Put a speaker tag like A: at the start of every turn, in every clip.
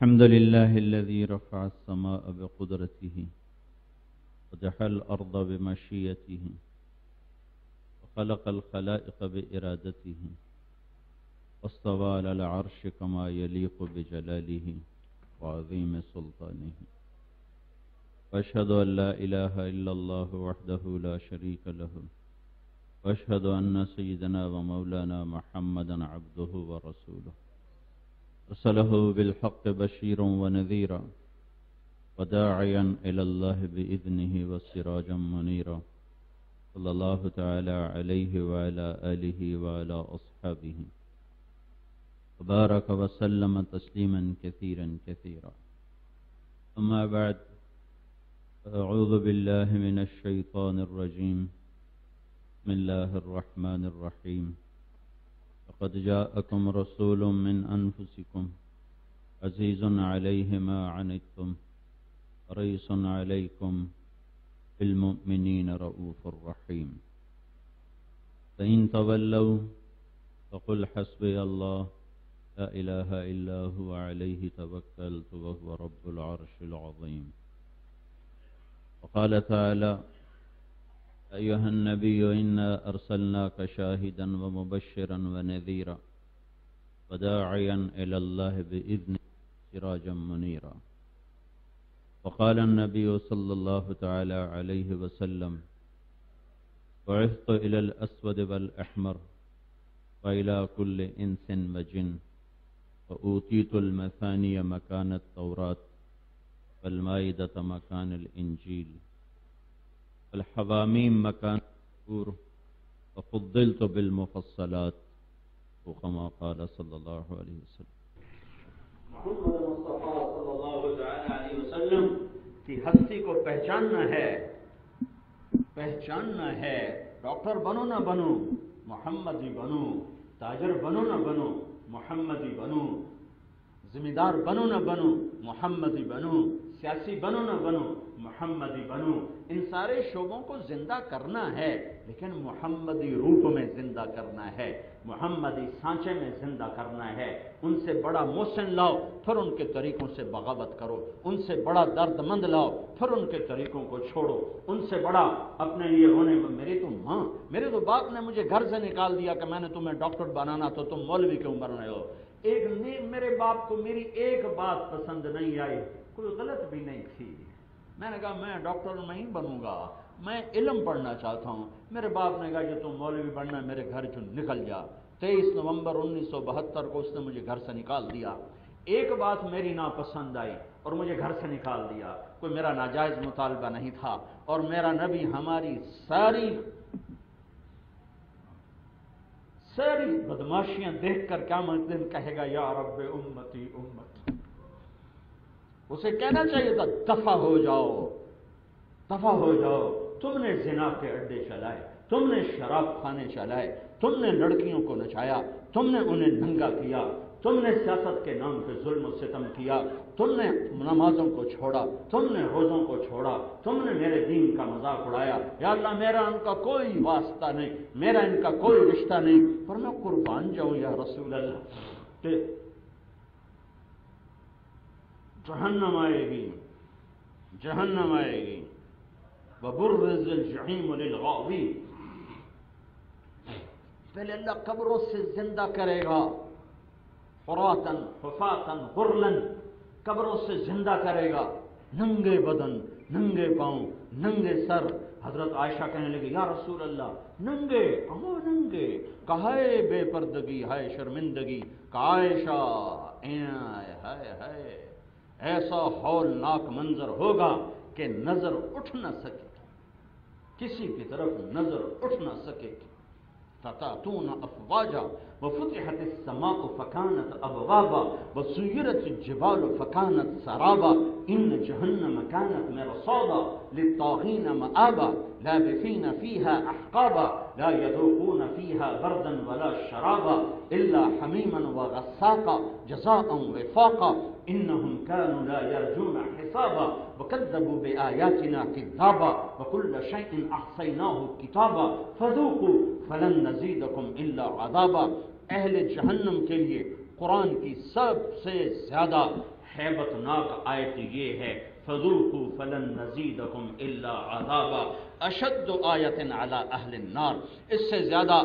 A: الحمد لله الذي رفع السماء بقدرته ودحى الأرض بمشيئته وخلق الخلائق بإرادته واستوى على العرش كما يليق بجلاله وعظيم سلطانه وأشهد أن لا إله إلا الله وحده لا شريك له وأشهد أن سيدنا ومولانا محمدا عبده ورسوله أرسله بالحق بشيرا ونذيرا وداعيا إلى الله بإذنه وسراجا منيرا صلى الله تعالى عليه وعلى آله وعلى أصحابه وبارك وسلم تسليما كثيرا كثيرا. أما بعد، أعوذ بالله من الشيطان الرجيم. بسم الله الرحمن الرحيم. لقد جاءكم رسول من أنفسكم عزيز عليه ما عنتم حريص عليكم بالمؤمنين رؤوف رحيم. فإن تولوا فقل حسبي الله لا إله إلا هو عليه توكلت وهو رب العرش العظيم. وقال تعالى: أيها النبي إنا أرسلناك شاهدا ومبشرا ونذيرا وداعيا إلى الله بإذنه سراجا منيرا. وقال النبي صلى الله تعالى عليه وسلم: بعثت إلى الأسود والأحمر وإلى كل إنس وجن وأوتيت المثاني مكان التوراة والمائدة مكان الإنجيل والحواميم مكان الزبور وفضلت بالمفصلات وكما قال صلی اللہ علیہ وسلم.
B: محمد مصطفیٰ صلی اللہ علیہ وسلم کی ہستی کو پہچاننا ہے. ڈاکٹر بنو نہ بنو محمدی بنو، تاجر بنو نہ بنو محمدی بنو، ذمہ دار بنو نہ بنو محمدی بنو، سیاسی بنو نہ بنو محمدی بنو. ان سارے شعبوں کو زندہ کرنا ہے، لیکن محمدی روپ میں زندہ کرنا ہے، محمدی سانچے میں زندہ کرنا ہے. ان سے بڑا محسن لاؤ، پھر ان کے طریقوں سے بغاوت کرو. ان سے بڑا درد مند لاؤ، پھر ان کے طریقوں کو چھوڑو. ان سے بڑا اپنے لیے ہونے میں میرے تو باپ نے مجھے گھر سے نکال دیا کہ میں نے تمہیں ڈاکٹر بنانا تو تم مولوی کیوں بن رہے ہو. میرے باپ کو میری ایک بات پسند نہیں آئی، کوئی غلط بھی نہیں تھی. میں نے کہا میں ڈاکٹر نہیں بنوں گا، میں علم پڑھنا چاہتا ہوں. میرے باپ نے کہا کہ تم مولوی بننا ہے، میرے گھر سے نکل جا. 23 نومبر 1972 کو اس نے مجھے گھر سے نکال دیا. ایک بات میری ناپسند آئی اور مجھے گھر سے نکال دیا. کوئی میرا ناجائز مطالبہ نہیں تھا، اور میرا نبی ہماری ساری بدماشیاں دیکھ کر قیامت دن کہے گا یا رب امتی امتی. اسے کہنا چاہیے تھا دفع ہو جاؤ. تم نے زنا کے اڈے چلائے، تم نے شراب خانے چلائے، تم نے لڑکیوں کو نچایا، تم نے انہیں ننگا کیا، تم نے سیاست کے نام پہ ظلم و ستم کیا، تم نے نمازوں کو چھوڑا، تم نے روزوں کو چھوڑا، تم نے میرے دین کا مذاق اڑایا. یا اللہ میرا ان کا کوئی واسطہ نہیں، میرا ان کا کوئی رشتہ نہیں، پر میں قربان جاؤں یا رسول اللہ. کہ جہنم آئے گی وبرز الجحیم للغاوین. پہلے اللہ قبروں سے زندہ کرے گا، حراتن حفاتن غرلن، قبروں سے زندہ کرے گا، ننگے بدن، ننگے پاؤں، ننگے سر. حضرت عائشہ کہنے لگی یا رسول اللہ ننگے کہا ہے بے پردگی ہے شرمندگی. کہا عائشہ ہائے ایسا ہولناک منظر ہوگا کہ نظر اٹھ نہ سکے، کسی کی طرف نظر اٹھ نہ سکے. فتاتون افواجا وفتحت السماء فكانت ابوابا وسيرت الجبال فكانت سرابا ان جهنم كانت مرصادا للطاغين مآبا لابثين فيها احقابا لا يذوقون فيها بردا ولا شرابا الا حميما وغساقا جزاء وفاقا إنهم كانوا لا يرجون حسابا وكذبوا بآياتنا كذابا وكل شيء أحصيناه كتابا فذوقوا فلن نزيدكم إلا عذابا. اہل جہنم کے لیے قرآن کی سب سے زیادہ ہیبت ناک آیت یہ ہے فذوقوا فلن نزيدكم إلا عذابا اشد آیت علی اہل النار. اس سے زیادہ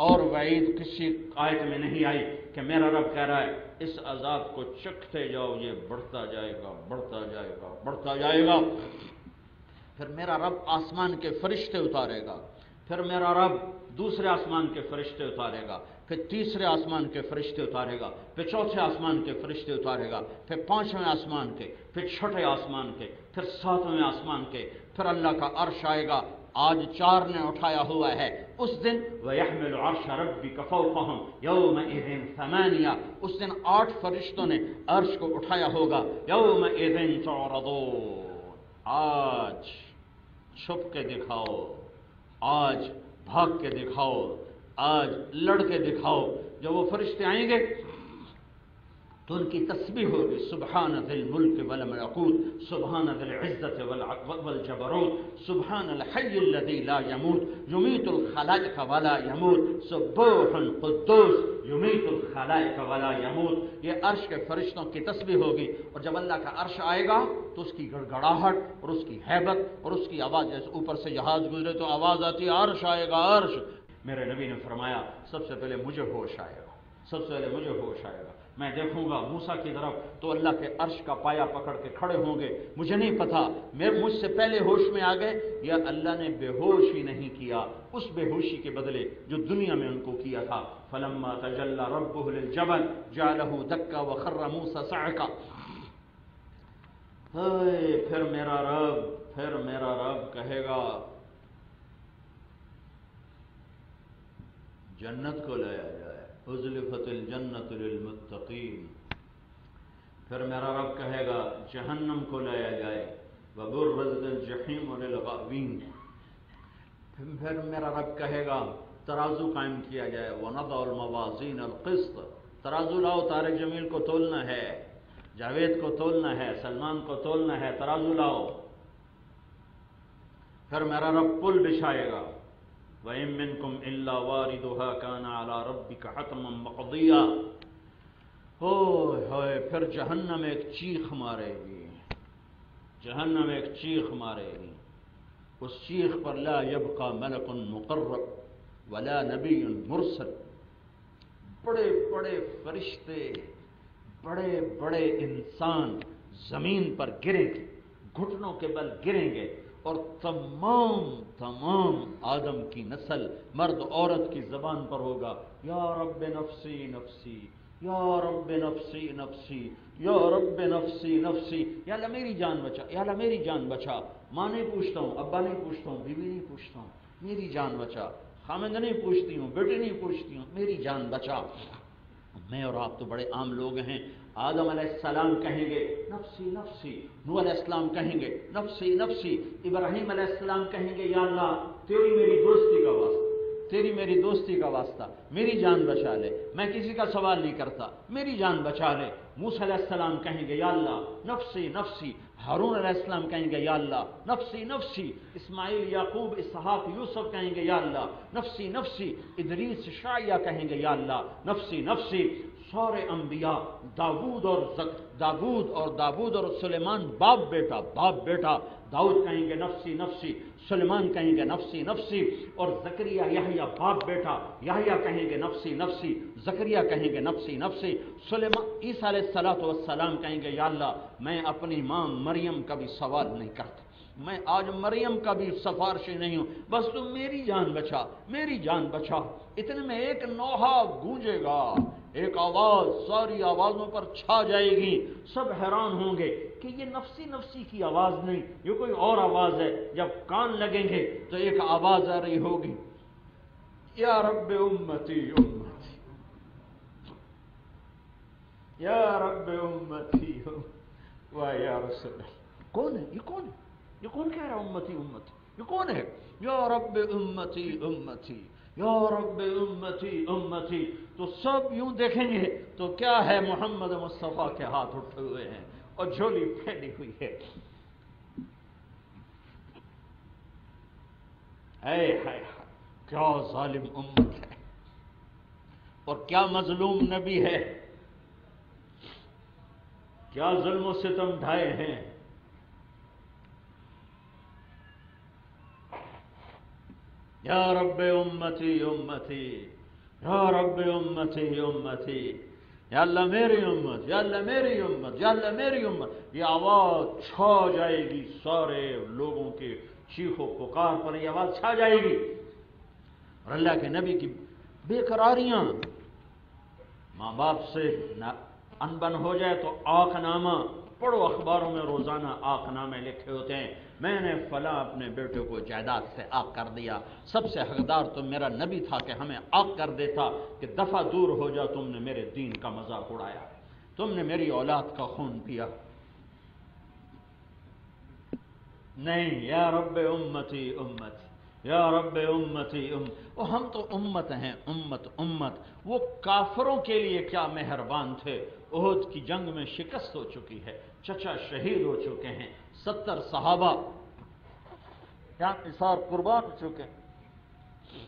B: اور وعید کسی آیت میں نہیں آئی کہ میرا رب کہہ رہا ہے اس عذاب کو چکھتے جاؤ، یہ بڑھتا جائے گا بڑھتا جائے گا بڑھتا جائے گا. پھر میرا رب آسمان کے فرشتے اتارے گا، پھر میرا رب دوسرے آسمان کے فرشتے اتارے گا، پھر تیسرے آسمان کے فرشتے اتارے گا، پھر چوتھے آسمان کے فرشتے اتارے گا، پھر پانچویں آسمان کے، پھر چھٹے آسمان کے، پھر ساتویں آسمان کے، پھر اللہ کا عرش آئے گا. آج 4 نے اٹھایا ہوا ہے، اس دن وَيَحْمِلُ عَرْشَ رَبِّكَ فَوْقَهُمْ يَوْمَئِذٍ ثَمَانِيَةٌ. اس دن 8 فرشتوں نے عرش کو اٹھایا ہوگا. يَوْمَئِذٍ تُعْرَضُونَ. آج چھپ کے دکھاؤ، آج بھاگ کے دکھاؤ، آج لڑ کے دکھاؤ. جب وہ فرشتے آئیں گے تو ان کی تسبیح ہوگی سبحان ذی الملک والملکوت سبحان ذی العزت والجبروت سبحان الحی الذی لا یموت یمیت الخلائق ولا یموت سبوح قدوس یمیت الخلائق ولا یموت. یہ عرش کے فرشتوں کی تسبیح ہوگی. اور جب اللہ کا عرش آئے گا تو اس کی گڑگڑاہٹ اور اس کی ہیبت اور اس کی آواز، جیسے اوپر سے جہاز گزرے تو آواز آتی ہے عرش آئے گا عرش. میرے نبی نے فرمایا سب سے پہلے مجھے ہوش آئے گا، سب سے پہلے مجھے ہوش آئے گا. میں دیکھوں گا موسیٰ کی طرف تو اللہ کے عرش کا پایا پکڑ کے کھڑے ہوں گے. مجھے نہیں پتا مجھ سے پہلے ہوش میں آ گئے یا اللہ نے بے ہوش ہی نہیں کیا، اس بے ہوشی کے بدلے جو دنیا میں ان کو کیا تھا. فلما تجلی ربہ للجبل جعلہ دکا وخر موسیٰ صعقا. پھر میرا رب کہے گا جنت کو لایا جائے، ازلفت الجنت للمتقین. پھر میرا رب کہے گا جہنم کو لایا جائے، وبرزت الجحیم للغاوین. پھر میرا رب کہے گا ترازو قائم کیا جائے، ونضع الموازین القسط. ترازو لاؤ، طارق جمیل کو تولنا ہے، جاوید کو تولنا ہے، سلمان کو تولنا ہے، ترازو لاؤ. پھر میرا رب پل بچھائے گا وَإِن مِّنكُمْ إِلَّا وَارِدُهَا كَانَ عَلَى رَبِّكَ حَتْمًا مَّقْضِيًّا. ہوئے پھر جہنم ایک چیخ مارے گی، جہنم ایک چیخ مارے گی. اس چیخ پر لا يبقى ملک مقرب ولا نبی مرسل. بڑے بڑے فرشتے، بڑے بڑے انسان زمین پر گریں گے، گھٹنوں کے بل گریں گے، اور تمام آدم کی نسل مرد عورت کی زبان پر ہوگا یا رب نفسی نفسی یا رب نفسی نفسی یا رب نفسی نفسی. یا اللہ میری جان بچا، یا اللہ میری جان بچا. ماں نہیں پوچھتا ہوں، ابا نہیں پوچھتا ہوں، بیوی نہیں پوچھتا ہوں، میری جان بچا. خامند نہیں پوچھتی ہوں، بیٹی نہیں پوچھتی ہوں، میری جان بچا. میں اور آپ تو بڑے عام لوگ ہیں. آدم علیہ السلام کہیں گے نفسی نفسی، نوح علیہ السلام کہیں گے نفسی نفسی، ابراہیم علیہ السلام کہیں گے یا اللہ تیری میری دوستی کا واسطہ، تیری میری دوستی کا واسطہ میری جان بچا لے، میں کسی کا سوال نہیں کرتا، میری جان بچا لے. موسیٰ علیہ السلام کہیں گے یا اللہ نفسی نفسی. ہارون علیہ السلام کہیں گے یا اللہ نفسی نفسی. اسماعیل، یعقوب، اسحاق، یوسف کہیں گے یا اللہ نفسی نفسی. ادریس، شعیہ کہیں گے یا اللہ نفسی نفسی. سارے انبیاء داود اور سلیمان باپ بیٹا داؤد کہیں گے نفسی نفسی، سلیمان کہیں گے نفسی نفسی. اور زکریا یحییٰ باپ بیٹا یحییٰ کہیں گے نفسی نفسی، زکریا کہیں گے نفسی نفسی. سلیمان عیسیٰ علیہ السلام کہیں گے یا اللہ میں اپنی ماں مریم کا بھی سوال نہیں کرتا، میں آج مریم کا بھی سفارشی نہیں ہوں، بس تم میری جان بچا، میری جان بچا. اتنے میں ایک نوحہ گونجے گا، ایک آواز ساری آوازوں پر چھا جائے گی. سب حیران ہوں گے کہ یہ نفسی نفسی کی آواز نہیں، یہ کوئی اور آواز ہے. جب کان لگیں گے تو ایک آواز آ رہی ہوگی یا رب امتی امتی یا رب امتی و یا رسول اللہ. کون ہے یہ؟ کون ہے یہ؟ کون کہہ رہا امتی امتی؟ یہ کون ہے؟ یا رب امتی امتی یا رب امتی امتی، تو سب یوں دیکھیں گے تو کیا ہے، محمد مصطفیٰ کے ہاتھ اٹھے ہوئے ہیں اور جھولی پھیلی ہوئی ہے۔ اے ہائے کیا ظالم امت ہے اور کیا مظلوم نبی ہے، کیا ظلم و ستم ڈھائے ہیں۔ یا رب امتی امتی، یا رب امتی امتی، یا اللہ میری امت، یا اللہ میری امت، یا اللہ میری امت۔ یہ آواز چھا جائے گی سارے لوگوں کے چیخ و پکار پر، یہ آواز چھا جائے گی، اور اللہ کے نبی کی بے قراریاں، ماں باپ سے انبن ہو جائے تو آق نامہ پڑھو، اخباروں میں روزانہ آق نامے لکھے ہوتے ہیں، میں نے فلاں اپنے بیٹے کو جائیداد سے آق کر دیا، سب سے حقدار تو میرا نبی تھا کہ ہمیں آق کر دیتا کہ دفعہ دور ہو جا، تم نے میرے دین کا مذاق اڑایا، تم نے میری اولاد کا خون پیا۔ نہیں، یا رب امتی امتی، یا رب امتی اور ہم تو امت ہیں، امت امت۔ وہ کافروں کے لیے کیا مہربان تھے، احد کی جنگ میں شکست ہو چکی ہے، چچا شہید ہو چکے ہیں، 70 صحابہ کیا نثار قربان ہو چکے ہیں،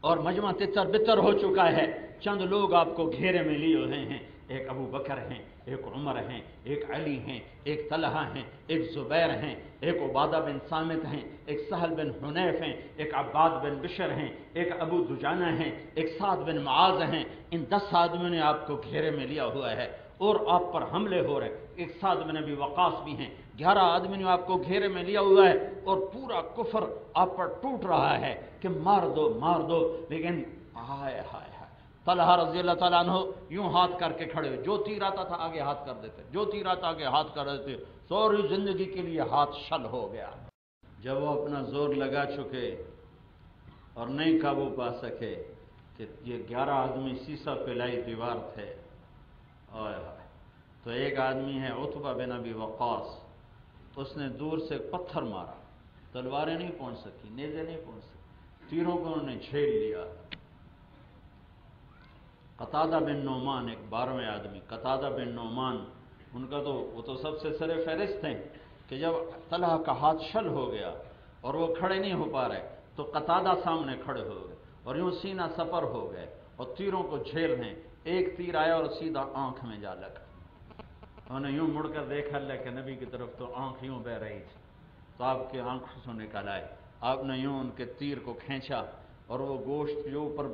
B: اور مجمع تتر بتر ہو چکا ہے، چند لوگ آپ کو گھیرے میں لیے ہوئے ہیں، ایک ابو بکر ہیں، ایک عمر ہیں، ایک علی ہیں، ایک طلحہ ہیں، ایک زبیر ہیں، ایک عبادہ بن صامت ہیں، ایک سہل بن حنیف ہیں، ایک عباد بن بشر ہیں، ایک ابو دجانہ ہیں، ایک سعد بن معاذ ہیں۔ ان 10 آدمیوں نے آپ کو گھیرے میں لیا ہوا ہے اور آپ پر حملے ہو رہے ہیں۔ ایک سعد بن ابی وقاص بھی ہیں، 11 آدمی نے آپ کو گھیرے میں لیا ہوا ہے اور پورا کفر آپ پر ٹوٹ رہا ہے کہ مار دو مار دو، لیکن ہائے ہائے ہائے، طلحہ رضی اللہ تعالیٰ عنہ یوں ہاتھ کر کے کھڑے ہوئے، جو تیر آتا تھا آگے ہاتھ کر دیتے، جو تیر آتا آگے ہاتھ کر دیتے، سوری زندگی کے لیے ہاتھ شل ہو گیا۔ جب وہ اپنا زور لگا چکے اور نہیں قابو پا سکے کہ یہ 11 آدمی سیسا پلائی دیوار تھے، آئے ہائے، تو ایک آدمی ہے عتبہ بن ابی وقاص، اس نے دور سے پتھر مارا، تلواریں نہیں پہنچ سکی، نیزے نہیں پہنچ سکی، تیروں کو انہوں نے جھیل لیا۔ قتادہ بن نعمان ایک 12ویں آدمی، قتادہ بن نعمان، ان کا تو وہ تو سب سے سر فہرست ہیں کہ جب طلحہ کا ہاتھ شل ہو گیا اور وہ کھڑے نہیں ہو پا رہے تو قتادہ سامنے کھڑے ہو گئے اور یوں سینہ سپر ہو گئے اور تیروں کو جھیل رہے ہیں۔ ایک تیر آیا اور سیدھا آنکھ میں جا لگا، انہوں نے یوں مڑ کر دیکھا اللہ کے نبی کی طرف تو آنکھ یوں بہ رہی تھی، تو آپ کے آنکھوں سے نکل آئے، آپ نے یوں ان کے تیر کو کھینچا اور وہ گوشت جو اوپر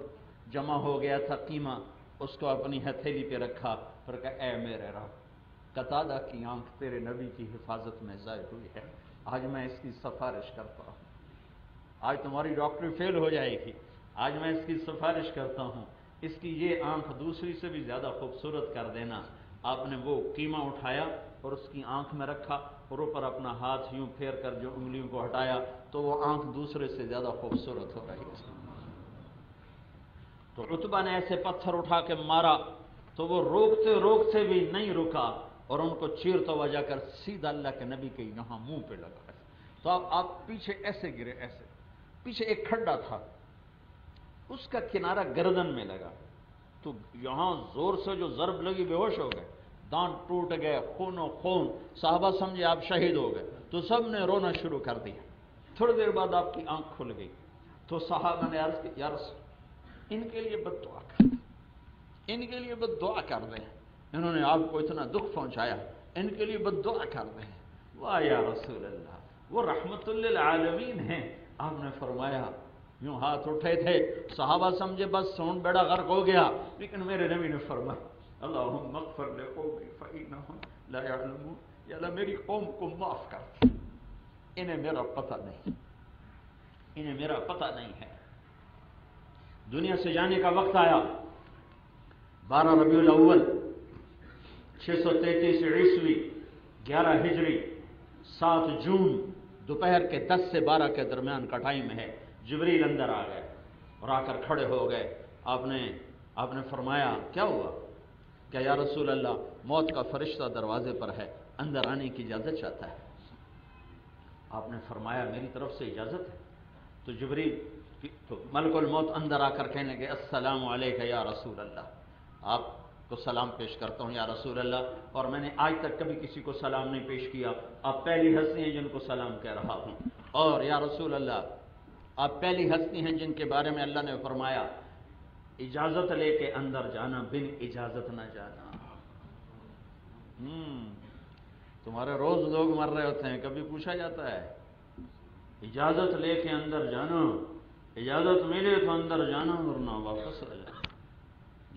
B: جمع ہو گیا تھا قیمہ، اس کو اپنی ہتھیلی پہ رکھا، پھر کہا اے میرے رب، قتادہ کی آنکھ تیرے نبی کی حفاظت میں ضائع ہوئی ہے، آج میں اس کی سفارش کرتا ہوں، آج تمہاری ڈاکٹری فیل ہو جائے گی، آج میں اس کی سفارش کرتا ہوں، اس کی یہ آنکھ دوسری سے بھی زیادہ خوبصورت کر دینا۔ آپ نے وہ قیمہ اٹھایا اور اس کی آنکھ میں رکھا اور اوپر اپنا ہاتھ یوں پھیر کر جو انگلیوں کو ہٹایا تو وہ آنکھ دوسرے سے زیادہ خوبصورت ہو رہی تھی۔ تو عتبہ نے ایسے پتھر اٹھا کے مارا تو وہ روکتے روکتے بھی نہیں رکا اور ان کو چیرتا ہوا جا کر سیدھا اللہ کے نبی کے یہاں منہ پہ لگا۔ تو آپ پیچھے ایسے گرے، ایسے پیچھے ایک کھڈا تھا، اس کا کنارہ گردن میں لگا، تو یہاں زور سے جو ضرب لگی بے ہوش ہو گئے، دانت ٹوٹ گئے، خون و خون، صحابہ سمجھے آپ شہید ہو گئے، تو سب نے رونا شروع کر دیا۔ تھوڑی دیر بعد آپ کی آنکھ کھل گئی تو صحابہ نے عرض کی یا رسول ان کے لیے بد دعا کر دیں، ان کے لیے بد دعا کر دیں، انہوں نے آپ کو اتنا دکھ پہنچایا، ان کے لیے بد دعا کر دیں۔ واہ یا رسول اللہ، وہ رحمت للعالمین ہیں۔ آپ نے فرمایا، یوں ہاتھ اٹھے تھے، صحابہ سمجھے بس سون بیڑا غرق ہو گیا، لیکن میرے نبی نے فرمایا اللہم اغفر لقومی فإنہم لا یعلمون، یا اللہ میری قوم کو معاف کر دے، انہیں میرا پتہ نہیں، انہیں میرا پتہ نہیں ہے۔ دنیا سے جانے کا وقت آیا، 12 ربیع الاول 633 عیسوی 11 ہجری 7 جون دوپہر کے 10 سے 12 کے درمیان کا ٹائم ہے۔ جبریل اندر آ گئے اور آ کر کھڑے ہو گئے۔ آپ نے فرمایا کیا ہوا؟ کہ یا رسول اللہ موت کا فرشتہ دروازے پر ہے، اندر آنے کی اجازت چاہتا ہے۔ آپ نے فرمایا میری طرف سے اجازت ہے۔ تو جبریل تو ملک الموت اندر آ کر کہنے لگے السلام علیکہ یا رسول اللہ، آپ کو سلام پیش کرتا ہوں یا رسول اللہ، اور میں نے آج تک کبھی کسی کو سلام نہیں پیش کیا، آپ پہلی ہستی ہیں جن کو سلام کہہ رہا ہوں، اور یا رسول اللہ آپ پہلی ہستی ہیں جن کے بارے میں اللہ نے فرمایا اجازت لے کے اندر جانا، بن اجازت نہ جانا۔ تمہارے روز لوگ مر رہے ہوتے ہیں، کبھی پوچھا جاتا ہے؟ اجازت لے کے اندر جانا، اجازت ملے تو اندر جانا ورنہ واپس آ جانا۔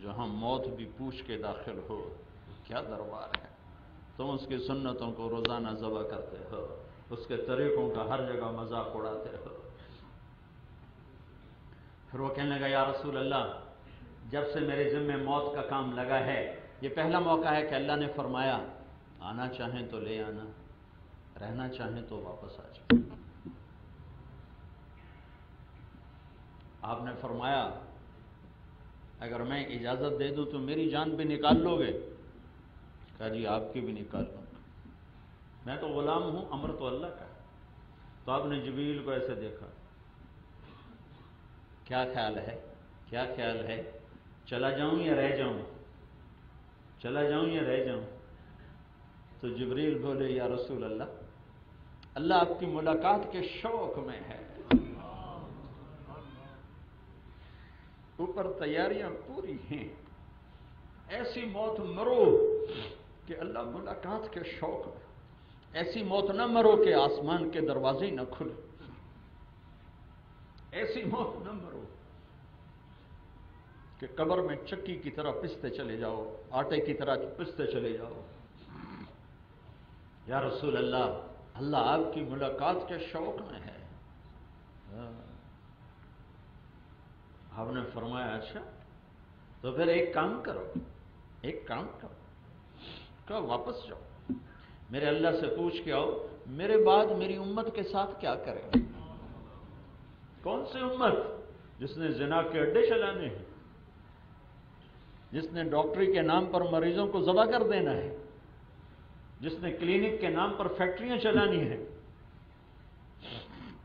B: جہاں موت بھی پوچھ کے داخل ہو، کیا دربار ہے! تم اس کی سنتوں کو روزانہ ذبح کرتے ہو، اس کے طریقوں کا ہر جگہ مذاق اڑاتے ہو۔ پھر وہ کہنے لگا یا رسول اللہ جب سے میرے ذمہ موت کا کام لگا ہے، یہ پہلا موقع ہے کہ اللہ نے فرمایا آنا چاہیں تو لے آنا، رہنا چاہیں تو واپس آ جاؤ۔ آپ نے فرمایا اگر میں اجازت دے دوں تو میری جان بھی نکال لو گے؟ کہا جی آپ کی بھی نکال لوں گا، میں تو غلام ہوں، امر تو اللہ کا ہے۔ تو آپ نے جبریل کو ایسے دیکھا، کیا خیال ہے، کیا خیال ہے، چلا جاؤں یا رہ جاؤں، چلا جاؤں یا رہ جاؤں؟ تو جبریل بولے یا رسول اللہ اللہ آپ کی ملاقات کے شوق میں ہے، اوپر تیاریاں پوری ہیں، ایسی موت مرو کہ اللہ ملاقات کے شوق میں، ایسی موت نہ مرو کہ آسمان کے دروازے نہ کھلے، ایسی موت نہ مرو کہ قبر میں چکی کی طرح پستے چلے جاؤ، آٹے کی طرح پستے چلے جاؤ۔ یا رسول اللہ اللہ آپ کی ملاقات کے شوق میں ہے۔ آپ نے فرمایا اچھا تو پھر ایک کام کرو، ایک کام کرو، کہا واپس جاؤ، میرے اللہ سے پوچھ کے آؤ میرے بعد میری امت کے ساتھ کیا کرے گا؟ کون سی امت؟ جس نے زنا کے اڈے چلانے ہیں، جس نے ڈاکٹری کے نام پر مریضوں کو ذبح کر دینا ہے، جس نے کلینک کے نام پر فیکٹریاں چلانی ہیں،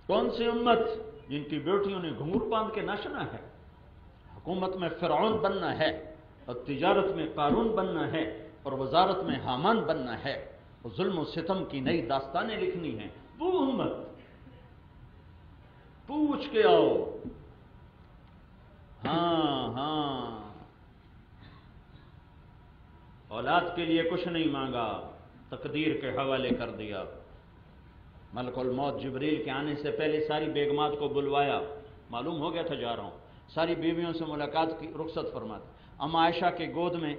B: کون سی امت جن کی بیٹیوں نے گھنگور باندھ کے ناچنا ہے، حکومت میں فرعون بننا ہے اور تجارت میں قارون بننا ہے اور وزارت میں حامان بننا ہے اور ظلم و ستم کی نئی داستانیں لکھنی ہیں، وہ امت پوچھ کے آؤ۔ ہاں ہاں اولاد کے لیے کچھ نہیں مانگا، تقدیر کے حوالے کر دیا۔ ملک الموت جبریل کے آنے سے پہلے ساری بیگمات کو بلوایا، معلوم ہو گیا تھا جا رہا ہوں، ساری بیویوں سے ملاقات کی، رخصت فرما دی۔ اما عائشہ کے گود میں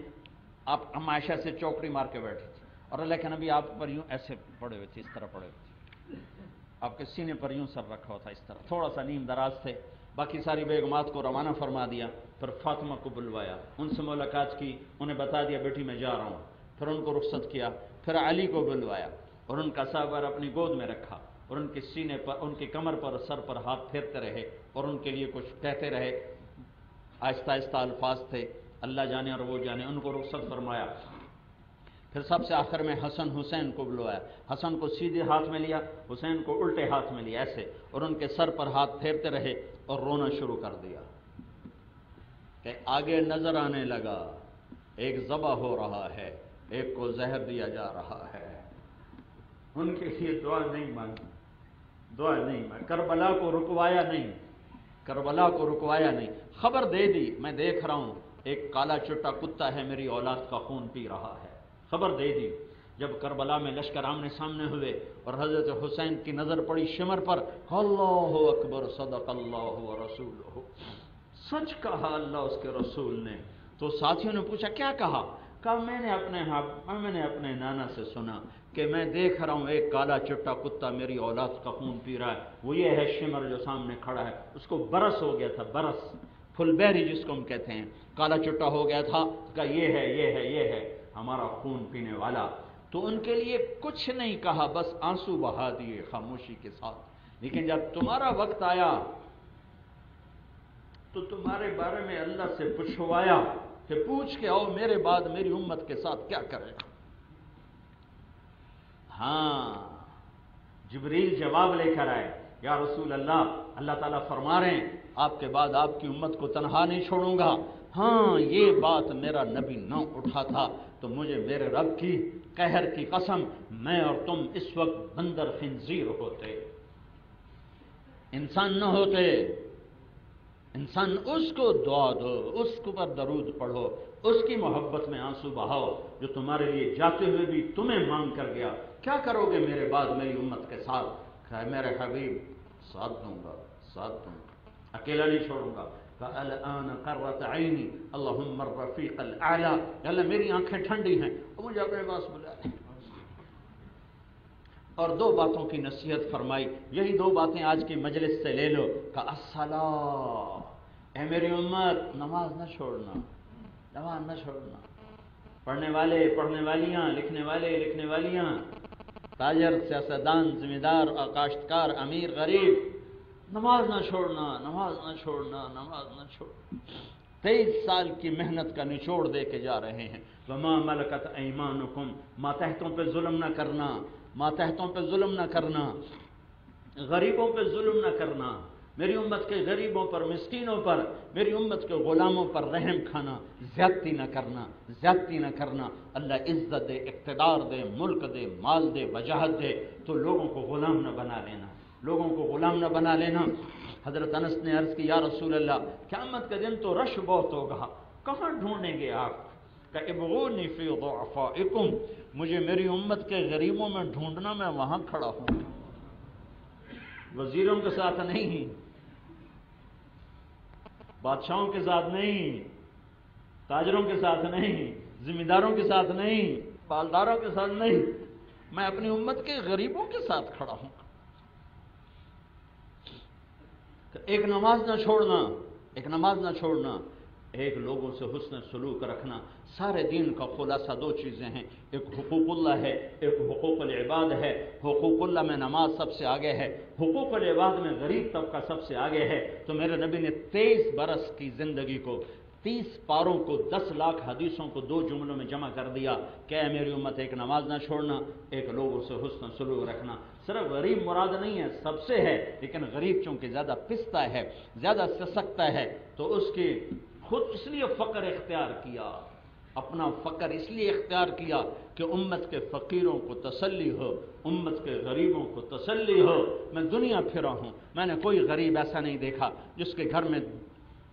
B: آپ اما عائشہ سے چوکڑی مار کے بیٹھی تھی، اور اللہ کے نبی آپ پر یوں ایسے پڑے ہوئے تھے، اس طرح پڑے ہوئے تھے، آپ کے سینے پر یوں سر رکھا ہوا تھا، اس طرح تھوڑا سا نیم دراز تھے۔ باقی ساری بیگمات کو روانہ فرما دیا، پھر فاطمہ کو بلوایا، ان سے ملاقات کی، انہیں بتا دیا بیٹی میں جا رہا ہوں، پھر ان کو رخصت کیا، پھر علی کو بلوایا اور ان کا سابر اپنی گود میں رکھا اور ان کے سینے پر، ان کی کمر پر، سر پر ہاتھ پھیرتے رہے اور ان کے لیے کچھ کہتے رہے، آہستہ آہستہ الفاظ تھے، اللہ جانے اور وہ جانے، ان کو رخصت فرمایا۔ پھر سب سے آخر میں حسن حسین کو بلوایا، حسن کو سیدھے ہاتھ میں لیا، حسین کو الٹے ہاتھ میں لیا ایسے، اور ان کے سر پر ہاتھ پھیرتے رہے اور رونا شروع کر دیا کہ آگے نظر آنے لگا ایک ذبح ہو رہا ہے، ایک کو زہر دیا جا رہا ہے۔ ان کے لیے دعا نہیں مانگی، دعا نہیں مانگی، کربلا کو رکوایا نہیں، کربلا کو رکوایا نہیں، خبر دے دی میں دیکھ رہا ہوں ایک کالا چٹا کتا ہے میری اولاد کا خون پی رہا ہے، خبر دے دی۔ جب کربلا میں لشکر آمنے سامنے ہوئے اور حضرت حسین کی نظر پڑی شمر پر، اللہ اکبر صدق اللہ ورسولہ، سچ کہا اللہ اس کے رسول نے۔ تو ساتھیوں نے پوچھا کیا کہا؟ کہا میں نے اپنے نانا سے سنا کہ میں دیکھ رہا ہوں ایک کالا چٹا کتا میری اولاد کا خون پی رہا ہے، وہ یہ ہے شمر جو سامنے کھڑا ہے، اس کو برس ہو گیا تھا، برس، فل بیری جس کو ہم کہتے ہیں، کالا چٹا ہو گیا تھا، کہا یہ ہے یہ ہے یہ ہے ہمارا خون پینے والا۔ تو ان کے لیے کچھ نہیں کہا، بس آنسو بہا دیے خاموشی کے ساتھ۔ لیکن جب تمہارا وقت آیا تو تمہارے بارے میں اللہ سے پوچھوایا کہ پوچھ کے آؤ میرے بعد میری امت کے ساتھ کیا کرے گا۔ ہاں جبریل جواب لے کر آئے، یا رسول اللہ اللہ تعالیٰ فرما رہے ہیں آپ کے بعد آپ کی امت کو تنہا نہیں چھوڑوں گا۔ ہاں یہ بات میرا نبی نہ اٹھا تھا تو مجھے میرے رب کی قہر کی قسم میں اور تم اس وقت بندر خنزیر ہوتے، انسان نہ ہوتے۔ انسان اس کو دعا دو، اس کو پر درود پڑھو، اس کی محبت میں آنسو بہاؤ جو تمہارے لیے جاتے ہوئے بھی تمہیں مانگ کر گیا۔ کیا کرو گے میرے بعد میری امت کے ساتھ؟ کہ میرے حبیب ساتھ دوں گا، ساتھ دوں گا، اکیلا نہیں چھوڑوں گا۔ فَالْآنَ قَرَّتْ عَيْنِي اللَّهُمَّ الرَّفِيقَ الْأَعْلَى، اللہ میری آنکھیں ٹھنڈی ہیں، اور مجھے اپنے پاس بلا لیں۔ اور دو باتوں کی نصیحت فرمائی، یہی دو باتیں آج کی مجلس سے لے لو کہ الصلاۃ، اے میری امت نماز نہ چھوڑنا، نماز نہ چھوڑنا۔ پڑھنے والے، پڑھنے والیاں، لکھنے والے، لکھنے والیاں، تاجر، سیاستدان، ذمہ دار، کاشتکار، امیر، غریب، نماز نہ چھوڑنا، نماز نہ چھوڑنا، نماز نہ چھوڑنا۔ 23 سال کی محنت کا نچوڑ دے کے جا رہے ہیں۔ وما ملکت ایمانکم، ماتحتوں پہ ظلم نہ کرنا، ماتحتوں پہ ظلم نہ کرنا، غریبوں پہ ظلم نہ کرنا، میری امت کے غریبوں پر، مسکینوں پر، میری امت کے غلاموں پر رحم کھانا، زیادتی نہ کرنا، زیادتی نہ کرنا۔ اللہ عزت دے، اقتدار دے، ملک دے، مال دے، وجاہت دے تو لوگوں کو غلام نہ بنا لینا، لوگوں کو غلام نہ بنا لینا۔ حضرت انس نے عرض کی یا رسول اللہ قیامت کے دن تو رش بہت ہوگا، کہاں ڈھونڈیں گے آپ؟ کہ ابغونی فی ضعفائکم، مجھے میری امت کے غریبوں میں ڈھونڈنا، میں وہاں کھڑا ہوں، وزیروں کے ساتھ نہیں، بادشاہوں کے ساتھ نہیں، تاجروں کے ساتھ نہیں، ذمہ داروں کے ساتھ نہیں، مالداروں کے ساتھ نہیں، میں اپنی امت کے غریبوں کے ساتھ کھڑا ہوں۔ ایک نماز نہ چھوڑنا، ایک نماز نہ چھوڑنا، ایک لوگوں سے حسن سلوک رکھنا۔ سارے دین کا خلاصہ دو چیزیں ہیں، ایک حقوق اللہ ہے، ایک حقوق العباد ہے۔ حقوق اللہ میں نماز سب سے آگے ہے، حقوق العباد میں غریب طبقہ سب سے آگے ہے۔ تو میرے نبی نے 23 برس کی زندگی کو، 30 پاروں کو، 10 لاکھ حدیثوں کو 2 جملوں میں جمع کر دیا کہ اے میری امت ایک نماز نہ چھوڑنا، ایک لوگوں سے حسن سلوک رکھنا۔ صرف غریب مراد نہیں ہے، سب سے ہے، لیکن غریب چونکہ زیادہ پستا ہے، زیادہ سسکتا ہے، تو اس کی خود اس لیے فقر اختیار کیا، اپنا فقر اس لیے اختیار کیا کہ امت کے فقیروں کو تسلی ہو، امت کے غریبوں کو تسلی ہو۔ میں دنیا پھرا ہوں، میں نے کوئی غریب ایسا نہیں دیکھا جس کے گھر میں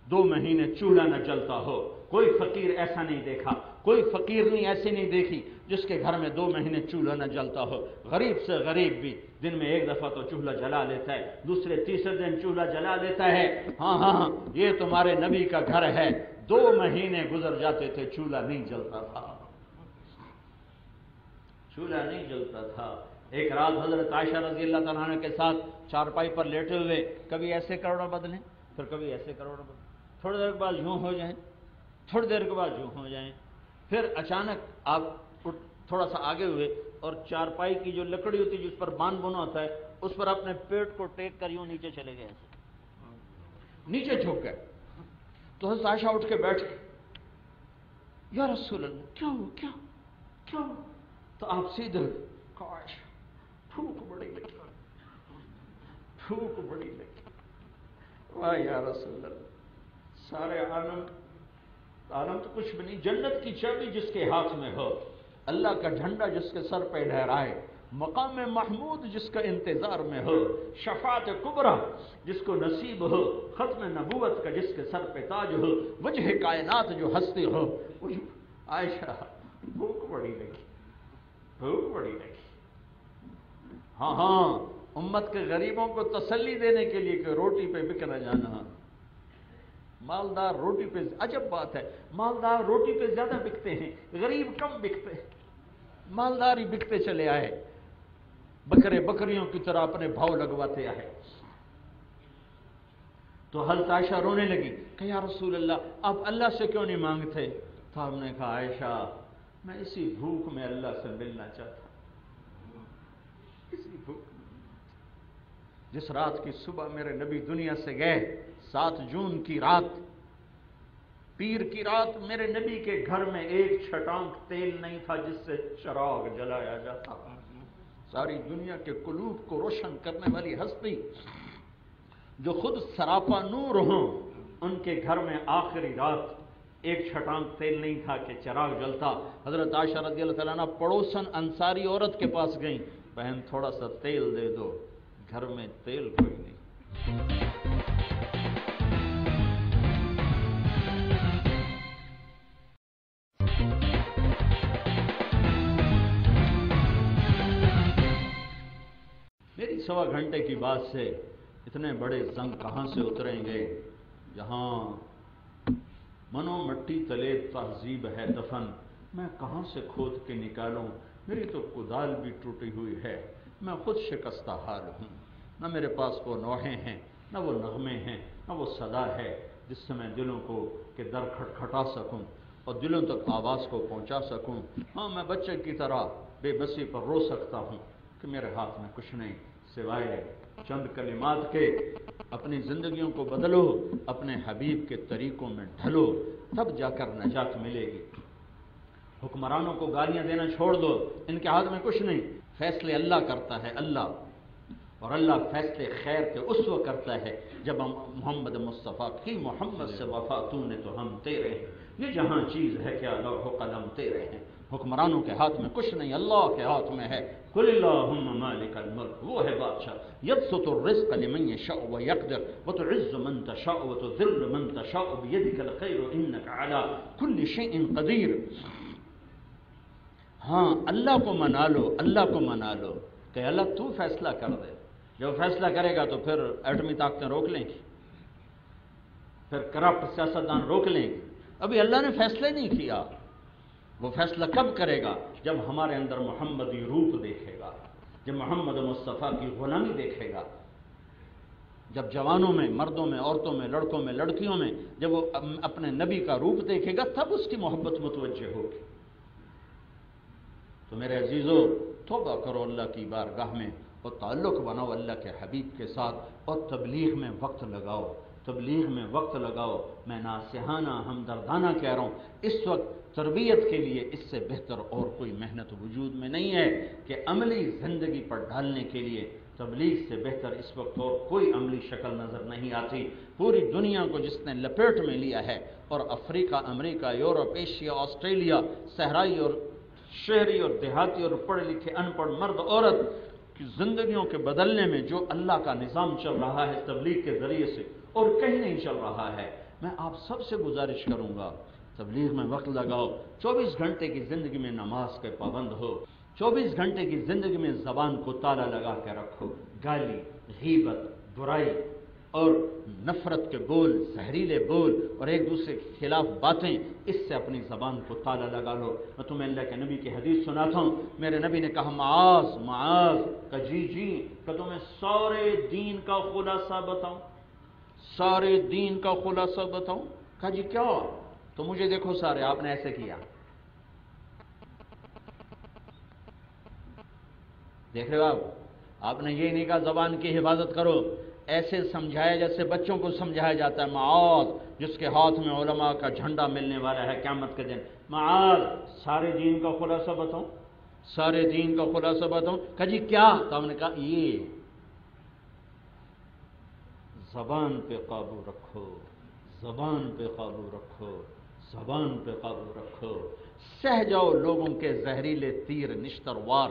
B: 2 مہینے چولہا نہ جلتا ہو، کوئی فقیر ایسا نہیں دیکھا، کوئی فقیرنی ایسی نہیں دیکھی جس کے گھر میں 2 مہینے چولہا نہ جلتا ہو۔ غریب سے غریب بھی دن میں 1 دفعہ تو چولہا جلا لیتا ہے، دوسرے تیسرے دن چولہا جلا لیتا ہے۔ ہاں ہاں، یہ تمہارے نبی کا گھر ہے، 2 مہینے گزر جاتے تھے چولہا نہیں جلتا تھا، چولہا نہیں جلتا تھا۔ ایک رات حضرت عائشہ رضی اللہ تعالیٰ عنہ کے ساتھ چارپائی پر لیٹے ہوئے، کبھی ایسے کروڑا بدلیں، پھر کبھی ایسے کروڑا بدلیں، تھوڑی دیر کے بعد یوں ہو جائیں، تھوڑی دیر کے بعد یوں ہو جائیں، پھر اچانک آپ تھوڑا سا آگے ہوئے اور چارپائی کی جو لکڑی ہوتی ہے جس پر بان بنا ہوتا ہے اس پر اپنے پیٹ کو ٹیک کر یوں نیچے چلے گئے، ایسے نیچے جھک گئے۔ تو حضرت عائشہ اٹھ کے بیٹھ گئی، یا رسول اللہ کیا ہو، کیا کیا ہو؟ تو آپ سیدھے کاش بھوک بڑی لگی، بھوک بڑی لگی، واہ یا رسول اللہ، سارے عالم تو کچھ بھی نہیں، جنت کی چابی جس کے ہاتھ میں ہو، اللہ کا جھنڈا جس کے سر پہ لہرائے، مقام محمود جس کا انتظار میں ہو، شفاعت کبریٰ جس کو نصیب ہو، ختم نبوت کا جس کے سر پہ تاج ہو، وجہ کائنات جو ہستی ہو۔ عائشہ بھوک بڑی لگی، بھوک بڑی لگی۔ ہاں ہاں، امت کے غریبوں کو تسلی دینے کے لیے کہ روٹی پہ بک نہ جانا۔ مالدار روٹی پہ، عجب بات ہے، مالدار روٹی پہ زیادہ بکتے ہیں، غریب کم بکتے ہیں، مالدار ہی بکتے چلے آئے، بکرے بکریوں کی طرح اپنے بھاؤ لگواتے آئے۔ تو حضرت عائشہ رونے لگی کہ یا رسول اللہ آپ اللہ سے کیوں نہیں مانگتے؟ تو ہم نے کہا عائشہ میں اسی بھوک میں اللہ سے ملنا چاہتا ہوں، اسی بھوک میں۔ جس رات کی صبح میرے نبی دنیا سے گئے، 7 جون کی رات، پیر کی رات، میرے نبی کے گھر میں ایک چھٹانک تیل نہیں تھا جس سے چراغ جلایا جاتا تھا۔ ساری دنیا کے قلوب کو روشن کرنے والی ہستی جو خود سراپا نور ہوں، ان کے گھر میں آخری رات ایک چھٹانگ تیل نہیں تھا کہ چراغ جلتا۔ حضرت عائشہ رضی اللہ تعالیٰ عنہ پڑوسن انصاری عورت کے پاس گئیں، بہن تھوڑا سا تیل دے دو، گھر میں تیل کوئی نہیں۔ میری 1.25 گھنٹے کی بات سے اتنے بڑے زنگ کہاں سے اتریں گے؟ جہاں منو مٹی تلے تہذیب ہے دفن، میں کہاں سے کھود کے نکالوں؟ میری تو کدال بھی ٹوٹی ہوئی ہے، میں خود شکستہ حال ہوں۔ نہ میرے پاس وہ نوحے ہیں، نہ وہ نغمے ہیں، نہ وہ صدا ہے جس سے میں دلوں کو کہ در کھٹکھٹا سکوں اور دلوں تک آواز کو پہنچا سکوں۔ ہاں، میں بچے کی طرح بے بسی پر رو سکتا ہوں کہ میرے ہاتھ میں کچھ نہیں سوائے چند کلمات کے۔ اپنی زندگیوں کو بدلو، اپنے حبیب کے طریقوں میں ڈھلو، تب جا کر نجات ملے گی۔ حکمرانوں کو گالیاں دینا چھوڑ دو، ان کے ہاتھ میں کچھ نہیں، فیصلے اللہ کرتا ہے، اللہ، اور اللہ فیصلے خیر کے اس وقت کرتا ہے جب ہم محمد مصطفیٰ کی محمد سے وفا تو نے تو ہم تیرے ہیں، یہ جہاں چیز ہے کیا لوح و قلم تیرے ہیں۔ حکمرانوں کے ہاتھ میں کچھ نہیں، اللہ کے ہاتھ میں ہے۔ قل اللہم مالک الملک، وہ ہے بادشاہ، یبسط الرزق لمن یشاء ویقدر وتعز من تشاء وتذل من تشاء بیدک الخیر انک علی کل شیء قدیر۔ ہاں، اللہ کو منا لو، اللہ کو منا لو کہ اللہ تو فیصلہ کر دے۔ جو فیصلہ کرے گا تو پھر ایٹمی طاقتیں روک لیں گی، پھر کرپٹ سیاستدان روک لیں گے۔ ابھی اللہ نے فیصلہ نہیں کیا، وہ فیصلہ کب کرے گا؟ جب ہمارے اندر محمدی روپ دیکھے گا، جب محمد مصطفیٰ کی غلامی دیکھے گا، جب جوانوں میں، مردوں میں، عورتوں میں، لڑکوں میں، لڑکیوں میں جب وہ اپنے نبی کا روپ دیکھے گا، تب اس کی محبت متوجہ ہوگی۔ تو میرے عزیزو، توبہ کرو اللہ کی بارگاہ میں اور تعلق بناؤ اللہ کے حبیب کے ساتھ، اور تبلیغ میں وقت لگاؤ، تبلیغ میں وقت لگاؤ۔ میں ناصحانہ ہمدردانہ کہہ رہا ہوں، اس وقت تربیت کے لیے اس سے بہتر اور کوئی محنت وجود میں نہیں ہے کہ عملی زندگی پر ڈالنے کے لیے تبلیغ سے بہتر اس وقت اور کوئی عملی شکل نظر نہیں آتی۔ پوری دنیا کو جس نے لپیٹ میں لیا ہے، اور افریقہ، امریکہ، یورپ، ایشیا، آسٹریلیا، صحرائی اور شہری اور دیہاتی اور پڑھے لکھے ان پڑھ مرد عورت کی زندگیوں کے بدلنے میں جو اللہ کا نظام چل رہا ہے تبلیغ کے ذریعے سے، اور کہیں نہیں چل رہا ہے، میں آپ سب سے گزارش کروں گا تبلیغ میں وقت لگاؤ۔ 24 گھنٹے کی زندگی میں نماز کے پابند ہو، 24 گھنٹے کی زندگی میں زبان کو تالا لگا کے رکھو۔ گالی، غیبت، برائی اور نفرت کے بول، زہریلے بول اور ایک دوسرے کے خلاف باتیں، اس سے اپنی زبان کو تالا لگا لو۔ میں تمہیں اللہ کے نبی کی حدیث سناتا ہوں۔ میرے نبی نے کہا، معاذ معاذ، کہ جی کہ تمہیں سارے دین کا خلاصہ بتاؤں، سارے دین کا خلاصہ بتاؤں؟ کہا جی کیا؟ تو مجھے دیکھو سارے، آپ نے ایسے کیا، دیکھ رہے ہو آپ نے یہ نہیں کہا زبان کی حفاظت کرو، ایسے سمجھایا جیسے بچوں کو سمجھایا جاتا ہے۔ معاذ، جس کے ہاتھ میں علماء کا جھنڈا ملنے والا ہے قیامت کے دن، معاذ سارے دین کا خلاصہ بتاؤں، سارے دین کا خلاصہ بتاؤں؟ کہا جی کیا؟ تو ہم نے کہا یہ زبان پہ قابو رکھو، زبان پہ قابو رکھو، زبان پہ قابو رکھو۔ سہ جاؤ لوگوں کے زہریلے تیر نشتر وار،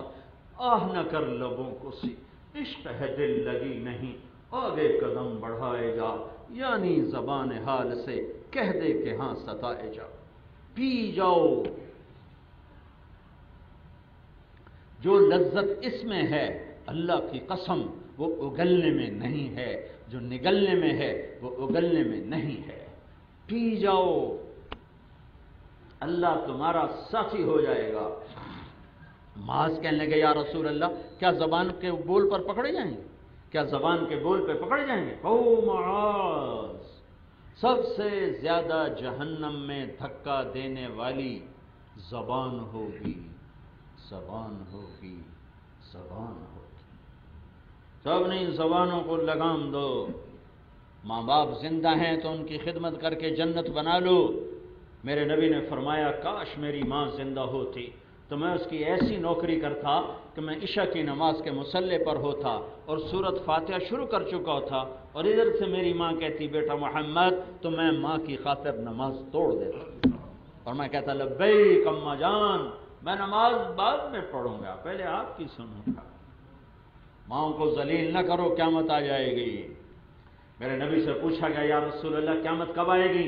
B: آہ نہ کر لبوں کو سی، عشق ہے دل لگی نہیں، آگے قدم بڑھائے جا، یعنی زبان حال سے کہہ دے کہ ہاں ستائے جا۔ پی جاؤ، جو لذت اس میں ہے اللہ کی قسم وہ اگلنے میں نہیں ہے، جو نگلنے میں ہے وہ اگلنے میں نہیں ہے۔ پی جاؤ، اللہ تمہارا ساتھی ہو جائے گا۔ معاذ کہنے لگے، یا رسول اللہ، کیا زبان کے بول پر پکڑے جائیں گے؟ کیا زبان کے بول پہ پکڑے جائیں گے؟ او معاذ، سب سے زیادہ جہنم میں دھکا دینے والی زبان ہوگی، زبان ہوگی، زبان ہوگی۔ تو اپنی زبانوں کو لگام دو۔ ماں باپ زندہ ہیں تو ان کی خدمت کر کے جنت بنا لو۔ میرے نبی نے فرمایا، کاش میری ماں زندہ ہوتی تو میں اس کی ایسی نوکری کرتا کہ میں عشاء کی نماز کے مصلی پر ہوتا اور سورۃ فاتحہ شروع کر چکا تھا، اور ادھر سے میری ماں کہتی بیٹا محمد، تو میں ماں کی خاطر نماز توڑ دیتا اور میں کہتا لبیک اماں جان، میں نماز بعد میں پڑھوں گا، پہلے آپ کی سنوں گا۔ ماں کو ذلیل نہ کرو، قیامت آ جائے گی۔ میرے نبی سے پوچھا گیا یا رسول اللہ قیامت کب آئے گی؟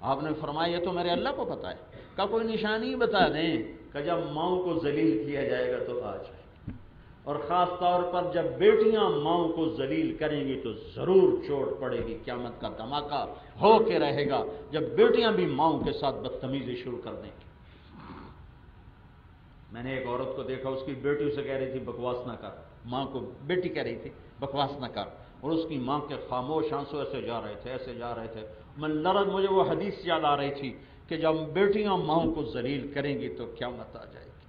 B: آپ نے فرمایا یہ تو میرے اللہ کو پتہ ہے، کا کوئی نشانی بتا دیں کہ جب ماؤں کو ذلیل کیا جائے گا تو آ جائے گا، اور خاص طور پر جب بیٹیاں ماؤں کو ذلیل کریں گی تو ضرور چوٹ پڑے گی، قیامت کا دھماکہ ہو کے رہے گا جب بیٹیاں بھی ماؤں کے ساتھ بدتمیزی شروع کر دیں گی۔ میں نے ایک عورت کو دیکھا، اس کی بیٹی اسے کہہ رہی تھی بکواس نہ کر، ماں کو بیٹی کہہ رہی تھی بکواس نہ کر، اور اس کی ماں کے خاموش آنسو ایسے جا رہے تھے، ایسے جا رہے تھے۔ میں لرز، مجھے وہ حدیث یاد آ رہی تھی کہ جب بیٹیاں ماؤں کو ذلیل کریں گی تو قیامت آ جائے گی۔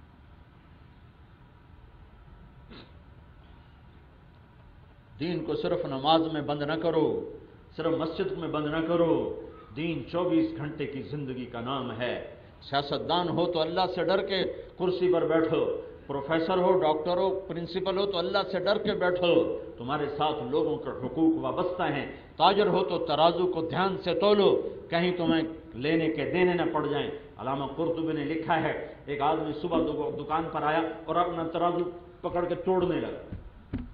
B: دین کو صرف نماز میں بند نہ کرو، صرف مسجد میں بند نہ کرو، دین 24 گھنٹے کی زندگی کا نام ہے۔ سیاستدان ہو تو اللہ سے ڈر کے کرسی پر بیٹھو، پروفیسر ہو، ڈاکٹر ہو، پرنسپل ہو تو اللہ سے ڈر کے بیٹھو، تمہارے ساتھ لوگوں کے حقوق وابستہ ہیں۔ تاجر ہو تو ترازو کو دھیان سے تولو، کہیں تمہیں لینے کے دینے نہ پڑ جائیں۔ علامہ قرطبی نے لکھا ہے ایک آدمی صبح دکان پر آیا اور اپنا ترازو پکڑ کے توڑنے لگا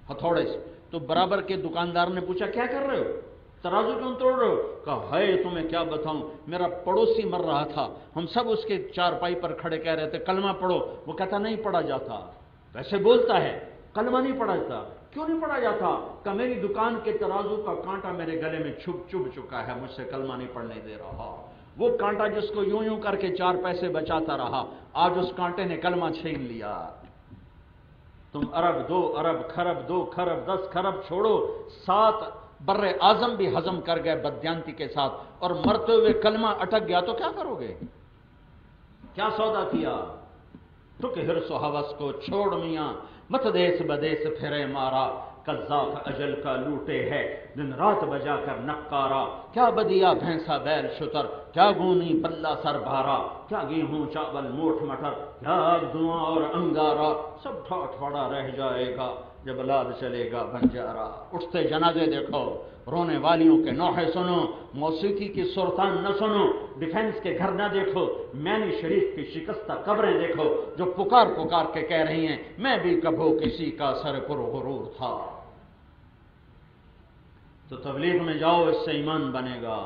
B: ہتھوڑے سے، تو برابر کے دکاندار نے پوچھا کیا کر رہے ہو، ترازو کیوں توڑ رہے ہو؟ کہا ہے تمہیں کیا بتاؤں، میرا پڑوسی مر رہا تھا، ہم سب اس کے چارپائی پر کھڑے کہہ رہے تھے کلمہ پڑھو، وہ کہتا نہیں پڑھا جاتا، ویسے بولتا ہے کلمہ نہیں پڑھا جاتا۔ کیوں نہیں پڑھا جاتا؟ کہ میری دکان کے ترازو کا کانٹا میرے گلے میں چبھ چکا ہے، مجھ سے کلمہ نہیں پڑھنے دے رہا۔ وہ کانٹا جس کو یوں یوں کر کے 4 پیسے بچاتا رہا، آج اس کانٹے نے کلمہ چھین لیا۔ تم ارب 2 ارب، خرب 2 خرب، 10 خرب چھوڑو، 7 بر اعظم بھی ہضم کر گئے بددیانتی کے ساتھ، اور مرتے ہوئے کلمہ اٹک گیا تو کیا کرو گے؟ کیا سودا کیا؟ ٹک حرص و ہوس کو چھوڑ میاں، مت دیس بدیس پھرے مارا، قذاق اجل کا لوٹے ہے دن رات بجا کر نقارا، کیا بدیا بھینسا بیل شتر، کیا گونی پلہ سر بھارا، کیا گیہوں چاول موٹھ مٹر، کیا آگ دھواں اور انگارا، سب ٹھاٹ پڑا رہ جائے گا جب لاد چلے گا بنجارا۔ اٹھتے جنازے دیکھو، رونے والیوں کے نوحے سنو، موسیقی کی سرتان نہ سنو، ڈیفنس کے گھر نہ دیکھو، مینی شریف کی شکستہ قبریں دیکھو جو پکار پکار کے کہہ رہی ہیں میں بھی کبھو کسی کا سر پر غرور تھا۔ تو تبلیغ میں جاؤ، اس سے ایمان بنے گا۔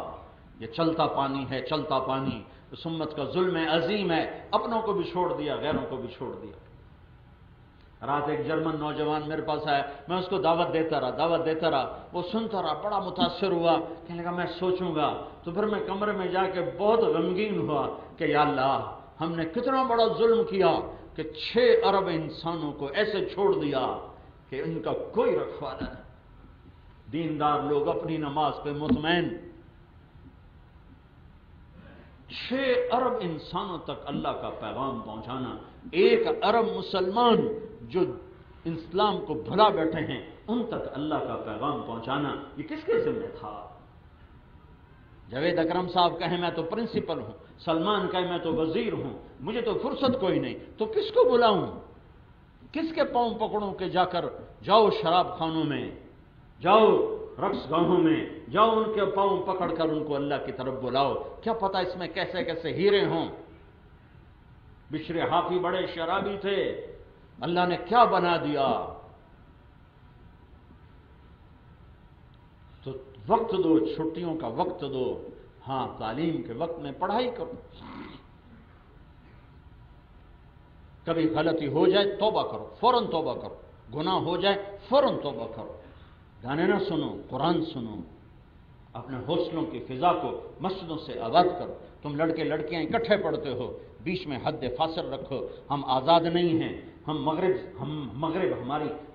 B: یہ چلتا پانی ہے، چلتا پانی، اس امت کا ظلم عظیم ہے، اپنوں کو بھی چھوڑ دیا، غیروں کو بھی چھوڑ دیا۔ رات ایک جرمن نوجوان میرے پاس آیا، میں اس کو دعوت دیتا رہا، وہ سنتا رہا، بڑا متاثر ہوا، کہنے لگا میں سوچوں گا۔ تو پھر میں کمرے میں جا کے بہت غمگین ہوا کہ یا اللہ، ہم نے کتنا بڑا ظلم کیا کہ 6 ارب انسانوں کو ایسے چھوڑ دیا کہ ان کا کوئی رکھوالا نہیں۔ دیندار لوگ اپنی نماز پہ مطمئن، 6 ارب انسانوں تک اللہ کا پیغام پہنچانا، 1 ارب مسلمان جو اسلام کو بھلا بیٹھے ہیں ان تک اللہ کا پیغام پہنچانا، یہ کس کے ذمہ تھا؟ جاوید اکرم صاحب کہیں میں تو پرنسپل ہوں، سلمان کہیں میں تو وزیر ہوں، مجھے تو فرصت کوئی نہیں، تو کس کو بلاؤں؟ کس کے پاؤں پکڑوں کہ جاؤ شراب خانوں میں، جاؤ رقص گاہوں میں، جاؤ ان کے پاؤں پکڑ کر ان کو اللہ کی طرف بلاؤ، کیا پتہ اس میں کیسے کیسے ہیرے ہوں۔ بشر حافی بڑے شرابی تھے، اللہ نے کیا بنا دیا۔ تو وقت دو، چھٹیوں کا وقت دو، ہاں تعلیم کے وقت میں پڑھائی کرو، کبھی غلطی ہو جائے توبہ کرو، فوراً توبہ کرو، گناہ ہو جائے فوراً توبہ کرو، گانے نہ سنو، قرآن سنو، اپنے حوصلوں کی فضا کو مسجدوں سے آباد کرو۔ تم لڑکے لڑکیاں اکٹھے پڑھتے ہو، بیچ میں حد فاصل رکھو، ہم آزاد نہیں ہیں، ہم مغرب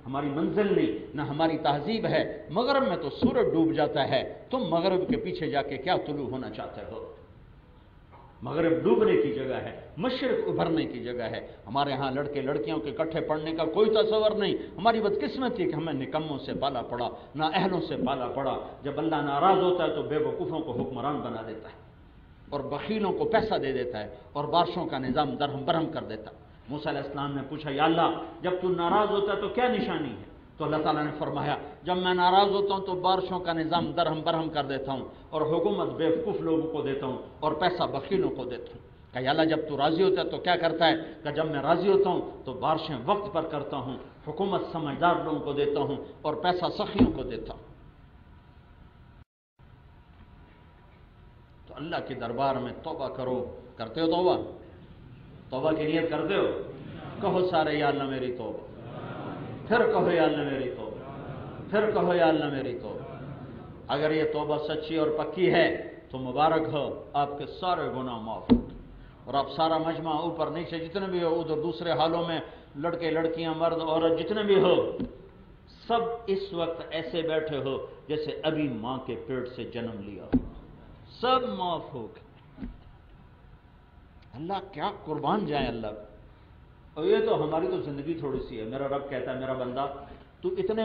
B: ہماری منزل نہیں، نہ ہماری تہذیب ہے۔ مغرب میں تو سورج ڈوب جاتا ہے، تم مغرب کے پیچھے جا کے کیا طلوع ہونا چاہتے ہو؟ مغرب ڈوبنے کی جگہ ہے، مشرق ابھرنے کی جگہ ہے۔ ہمارے ہاں لڑکے لڑکیوں کے اکٹھے پڑھنے کا کوئی تصور نہیں۔ ہماری بدقسمتی ہے کہ ہمیں نکموں سے پالا پڑا، نہ اہلوں سے پالا پڑا۔ جب اللہ ناراض ہوتا ہے تو بے وقوفوں کو حکمران بنا دیتا ہے، اور بخیلوں کو پیسہ دے دیتا ہے، اور بارشوں کا نظام درہم برہم کر دیتا ہے۔ موسیٰ علیہ السلام نے پوچھا یا اللہ جب تو ناراض ہوتا ہے تو کیا نشانی ہے؟ تو اللہ تعالیٰ نے فرمایا جب میں ناراض ہوتا ہوں تو بارشوں کا نظام درہم برہم کر دیتا ہوں اور حکومت بیوقوف لوگوں کو دیتا ہوں اور پیسہ بخیلوں کو دیتا ہوں۔ کہ یا اللہ جب تو راضی ہوتا ہے تو کیا کرتا ہے؟ کہ جب میں راضی ہوتا ہوں تو بارشیں وقت پر کرتا ہوں، حکومت سمجھدار لوگوں کو دیتا ہوں اور پیسہ سخیوں کو دیتا ہوں۔ تو اللہ کے دربار میں توبہ کرو۔ کرتے ہو توبہ؟ توبہ کی نیت کرتے ہو؟ کہو سارے یا اللہ میری توبہ، پھر کہو یا اللہ میری توبہ، پھر کہو یا اللہ میری توبہ۔ اگر یہ توبہ سچی اور پکی ہے تو مبارک ہو، آپ کے سارے گناہ معاف ہو اور آپ سارا مجمع اوپر نیچے جتنے بھی ہو، ادھر دوسرے حالوں میں لڑکے لڑکیاں مرد عورت جتنے بھی ہو، سب اس وقت ایسے بیٹھے ہو جیسے ابھی ماں کے پیٹ سے جنم لیا ہو، سب معاف ہو گئے۔ اللہ کیا قربان جائیں اللہ کو۔ اور یہ تو ہماری تو زندگی تھوڑی سی ہے۔ میرا رب کہتا ہے میرا بندہ تو اتنے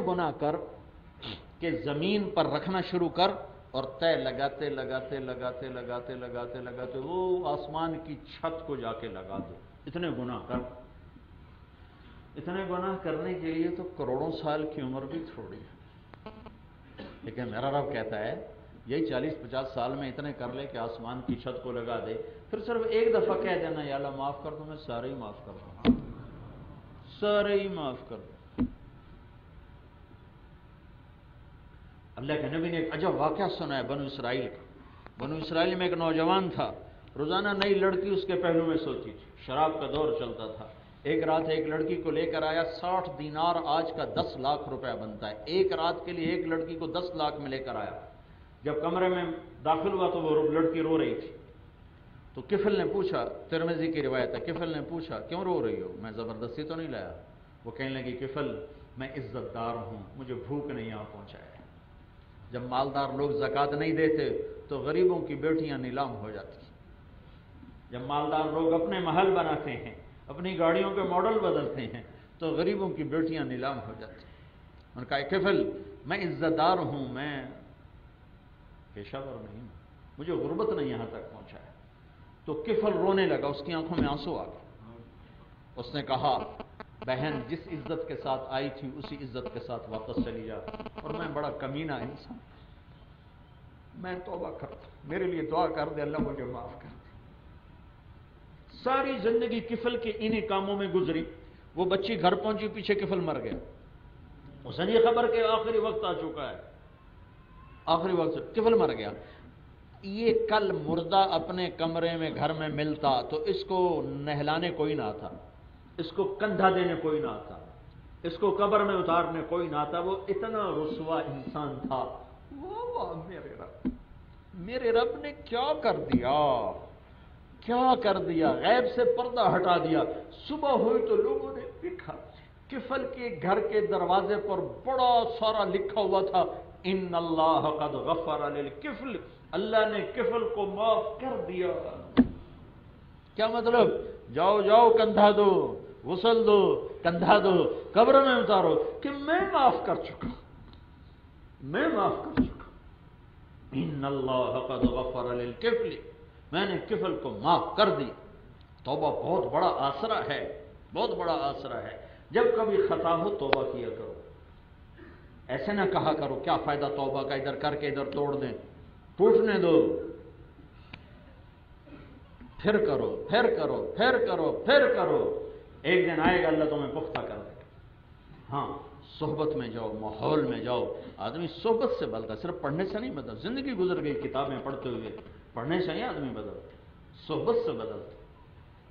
B: گناہ کر کہ زمین پر رکھنا شروع کر اور طے لگاتے لگاتے لگاتے لگاتے لگاتے لگاتے وہ آسمان کی چھت کو جا کے لگا دو۔ اتنے گناہ کر۔ اتنے گناہ کرنے کے لیے تو کروڑوں سال کی عمر بھی تھوڑی ہے، لیکن میرا رب کہتا ہے یہی 40-50 سال میں اتنے کر لے کہ آسمان کی چھت کو لگا دے، پھر صرف ایک دفعہ کہہ دینا یا اللہ معاف کر دو، میں سارے ہی معاف کر دوں، سارے ہی معاف کر دوں۔ اللہ کے نبی نے ایک عجب واقعہ سنا ہے بنو اسرائیل کا۔ بنو اسرائیل میں ایک نوجوان تھا، روزانہ نئی لڑکی اس کے پہلو میں سوتی تھی، شراب کا دور چلتا تھا۔ ایک رات ایک لڑکی کو لے کر آیا، 60 دینار آج کا 10 لاکھ روپیہ بنتا ہے، ایک رات کے لیے ایک لڑکی کو 10 لاکھ میں لے کر آیا۔ جب کمرے میں داخل ہوا تو وہ لڑکی رو رہی تھی، تو کفل نے پوچھا، ترمذی کی روایت ہے، کفل نے پوچھا کیوں رو رہی ہو؟ میں زبردستی تو نہیں لایا؟ وہ کہنے لگی کفل میں عزت دار ہوں، مجھے بھوک نہیں یہاں پہنچایا۔ جب مالدار لوگ زکوٰۃ نہیں دیتے تو غریبوں کی بیٹیاں نیلام ہو جاتی، جب مالدار لوگ اپنے محل بناتے ہیں، اپنی گاڑیوں کے ماڈل بدلتے ہیں تو غریبوں کی بیٹیاں نیلام ہو جاتی۔ انہوں نے کہا کفل میں عزت دار ہوں، میں پیشہ ور نہیں ہوں، مجھے غربت نے یہاں تک پہنچایا۔ تو کفل رونے لگا، اس کی آنکھوں میں آنسو آ گئے۔ اس نے کہا بہن جس عزت کے ساتھ آئی تھی اسی عزت کے ساتھ واپس چلی جا، اور میں بڑا کمینہ انسان، میں توبہ کرتا ہوں، میرے لیے دعا کر دے اللہ مجھے معاف کر دے۔ ساری زندگی کفل کے انہی کاموں میں گزری۔ وہ بچی گھر پہنچی، پیچھے کفل مر گیا۔ اسے یہ خبر کہ آخری وقت آ چکا ہے، آخری وقت کفل مر گیا۔ یہ کل مردہ اپنے کمرے میں گھر میں ملتا تو اس کو نہلانے کوئی نہ آتا، اس کو کندھا دینے کوئی نہ آتا، اس کو قبر میں اتارنے کوئی نہ آتا۔ وہ اتنا رسوا انسان تھا۔ واہ میرے رب نے کیا کر دیا، کیا کر دیا، غیب سے پردہ ہٹا دیا۔ صبح ہوئی تو لوگوں نے دیکھا کفل کے گھر کے دروازے پر بڑا سارا لکھا ہوا تھا ان اللہ قد غفر للکفل، اللہ نے کفل کو معاف کر دیا۔ کیا مطلب؟ جاؤ جاؤ کندھا دو، غسل دو، کندھا دو، قبر میں اتارو کہ میں معاف کر چکا، میں معاف کر چکا۔ ان اللہ قد غفر للکفل، میں نے کفل کو معاف کر دی۔ توبہ بہت بڑا آسرا ہے، بہت بڑا آسرا ہے۔ جب کبھی خطا ہو توبہ کیا کرو، ایسے نہ کہا کرو کیا فائدہ توبہ کا، ادھر کر کے ادھر توڑ دیں، ٹوٹنے دو، پھر کرو پھر کرو پھر کرو پھر کرو، ایک دن آئے گا اللہ تمہیں پختہ کر دے گا۔ ہاں صحبت میں جاؤ، ماحول میں جاؤ، آدمی صحبت سے بدلتا، صرف پڑھنے سے نہیں بدلتا۔ زندگی گزر گئی کتابیں پڑھتے ہوئے، پڑھنے سے نہیں آدمی بدلتا، صحبت سے بدلتا۔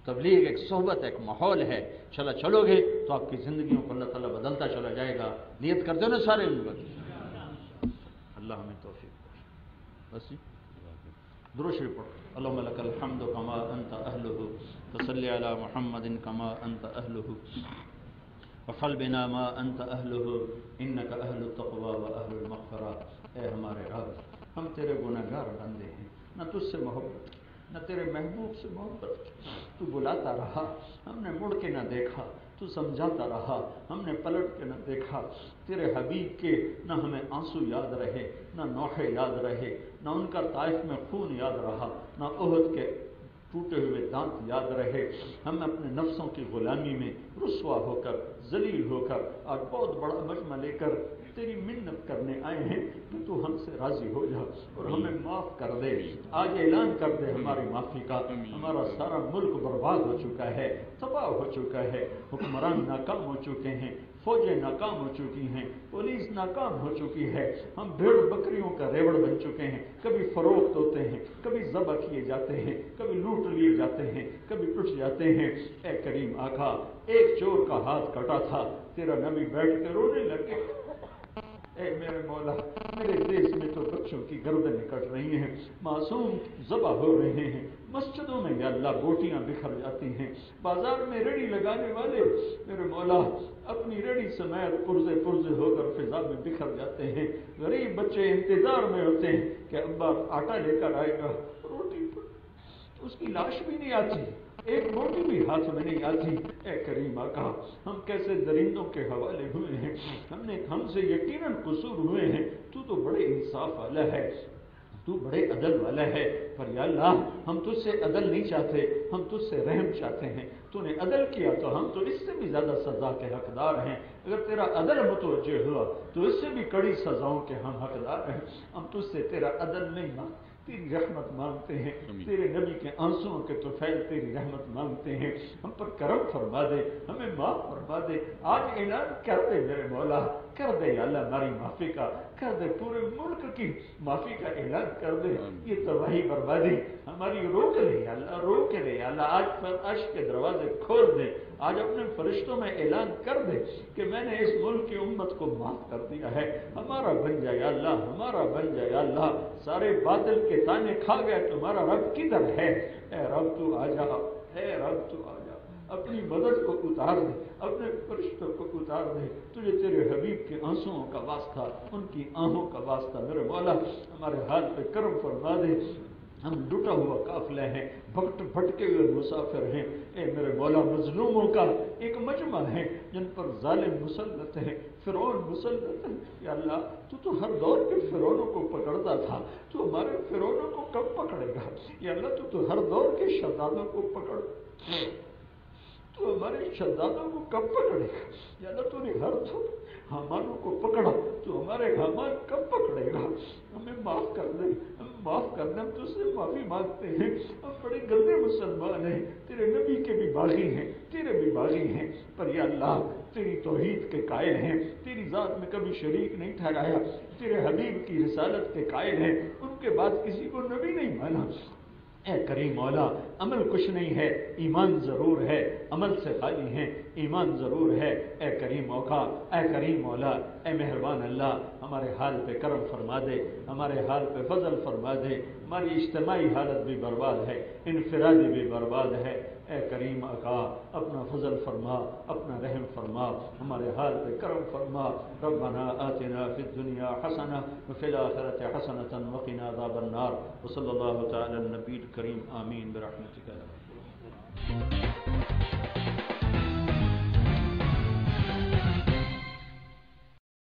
B: تبلیغ ایک صحبت، ایک ماحول ہے، چلو گے تو آپ کی زندگیوں کو اللہ تعالیٰ بدلتا چلا جائے گا۔ نیت کرتے ہو نا سارے لوگ؟ اللہ ہمیں توفیق دے۔ بس درود شریف پڑھو۔ اللہم لک الحمد کما انت اہلہ، فصلی علی محمد کما انت اہلہ، وفعل بنا ما انت اہلہ، انک اہل التقوی و اہل المغفرہ۔ اے ہمارے رب، ہم تیرے گنہگار بندے ہیں، نہ تجھ سے محبت نہ تیرے محبوب سے محبت۔ تو بلاتا رہا، ہم نے مڑ کے نہ دیکھا، تو سمجھاتا رہا، ہم نے پلٹ کے نہ دیکھا۔ تیرے حبیب کے نہ ہمیں آنسو یاد رہے، نہ نوحے یاد رہے، نہ ان کا طائف میں خون یاد رہا، نہ احد کے ٹوٹے ہوئے دانت یاد رہے. ہم اپنے نفسوں کی غلامی میں رسوا ہو کر ذلیل ہو کر اور بہت بڑا مجمع لے کر تیری منت کرنے آئے ہیں کہ تو ہم سے راضی ہو جا اور ہمیں معاف کر دے. آج اعلان کر دے ہماری معافی کا. ہمارا سارا ملک برباد ہو چکا ہے, تباہ ہو چکا ہے, حکمران ناکام ہو چکے ہیں, فوجیں ناکام ہو چکی ہیں, پولیس ناکام ہو چکی ہے, ہم بھیڑ بکریوں کا ریوڑ بن چکے ہیں. کبھی فروخت ہوتے ہیں, کبھی ذبح کیے جاتے ہیں, کبھی لوٹ لیے جاتے ہیں, کبھی پٹ جاتے ہیں. اے کریم آقا, ایک چور کا ہاتھ کٹا تھا, تیرا نبی بیٹھ کے رونے لگے. اے میرے مولا, میرے دیش میں تو بچوں کی گردنیں کٹ رہی ہیں, معصوم ذبح ہو رہے ہیں, مسجدوں میں یا اللہ بوٹیاں بکھر جاتی ہیں, بازار میں ریڑھی لگانے والے میرے مولا اپنی ریڑھی سمیت پرزے پرزے ہو کر فضا میں بکھر جاتے ہیں. غریب بچے انتظار میں ہوتے ہیں کہ ابا آٹا لے کر آئے گا, روٹی اس کی لاش بھی نہیں آتی, ایک روٹی بھی ہاتھ میں نہیں آتی. اے کریم آقا, ہم کیسے درندوں کے حوالے ہوئے ہیں, ہم سے یقیناً قصور ہوئے ہیں. تو بڑے انصاف والا ہے, تو بڑے عدل والا ہے, پر یا اللہ ہم تجھ سے عدل نہیں چاہتے, ہم تجھ سے رحم چاہتے ہیں. تو نے عدل کیا تو ہم تو اس سے بھی زیادہ سزا کے حقدار ہیں. اگر تیرا عدل متوجہ ہوا تو اس سے بھی کڑی سزاؤں کے ہم حقدار ہیں. ہم تجھ سے تیرا عدل نہیں مانگتے, تیری رحمت مانگتے ہیں. تیرے نبی کے آنسوؤں کے طفیل تیری رحمت مانگتے ہیں. ہم پر کرم فرما دے, ہمیں معاف فرما دے. آج اعلان کر دے میرے مولا, کر دے یا اللہ ہماری معافی کا, کر دے پورے ملک کی معافی کا اعلان کر دے. یہ تباہی بربادی ہماری روک لے یا اللہ, روک لے یا اللہ. آج فرش کے دروازے کھول دے, آج اپنے فرشتوں میں اعلان کر دے کہ میں نے اس ملک کی امت کو معاف کر دیا ہے. ہمارا بن جائے یا اللہ, ہمارا بن جائے یا اللہ. سارے باطل کے تانے کھا گئے, تمہارا رب کدھر ہے؟ اے رب تو آ جا, اے رب تو آ جا, اپنی مدد کو اتار دے, اپنے فرشتوں کو اتار دے. تجھے تیرے حبیب کے آنسوؤں کا واسطہ, ان کی آہوں کا واسطہ میرے مولا ہمارے حال پہ کرم فرما دے. ہم لٹا ہوا قافلہ ہیں, بھٹکے ہوئے مسافر ہیں. اے میرے مولا مظلوموں کا ایک مجمع ہے جن پر ظالم مسلط ہے, فرعون مسلط ہے. یا اللہ تو ہر دور کے فرعونوں کو پکڑتا تھا, تو ہمارے فرعونوں کو کب پکڑے گا؟ یا اللہ تو ہر دور کے شدادوں کو پکڑ, تو ہمارے شدادوں کو کب پکڑے گا؟ یا اللہ تو نے ہر دور حامانوں کو پکڑا, تو ہمارے حامان کب پکڑے گا؟ ہمیں معاف کر دے, ہم معاف کر دیں, ہم تجھ سے معافی مانگتے ہیں. ہم بڑے گندے مسلمان ہیں, تیرے نبی کے بھی باغی ہیں, تیرے بھی باغی ہیں, پر یا اللہ تیری توحید کے قائل ہیں, تیری ذات میں کبھی شریک نہیں ٹھہرایا, تیرے حبیب کی رسالت کے قائل ہیں, ان کے بعد کسی کو نبی نہیں مانا. اے کریم مولا, عمل کچھ نہیں ہے, ایمان ضرور ہے, عمل سے خالی ہیں, ایمان ضرور ہے. اے کریم موقع, اے کریم مولا, اے مہربان اللہ, ہمارے حال پہ کرم فرما دے, ہمارے حال پہ فضل فرما دے. ہماری اجتماعی حالت بھی برباد ہے, انفرادی بھی برباد ہے. اے کریم آقا اپنا فضل فرما, اپنا رحم فرما, ہمارے حال پہ کرم فرما. ربنا آتنا فی الدنیا حسنہ وفی الآخرۃ حسنۃ وقنا عذاب النار. وصلی اللہ تعالی علی النبی الکریم. آمین برحمتک.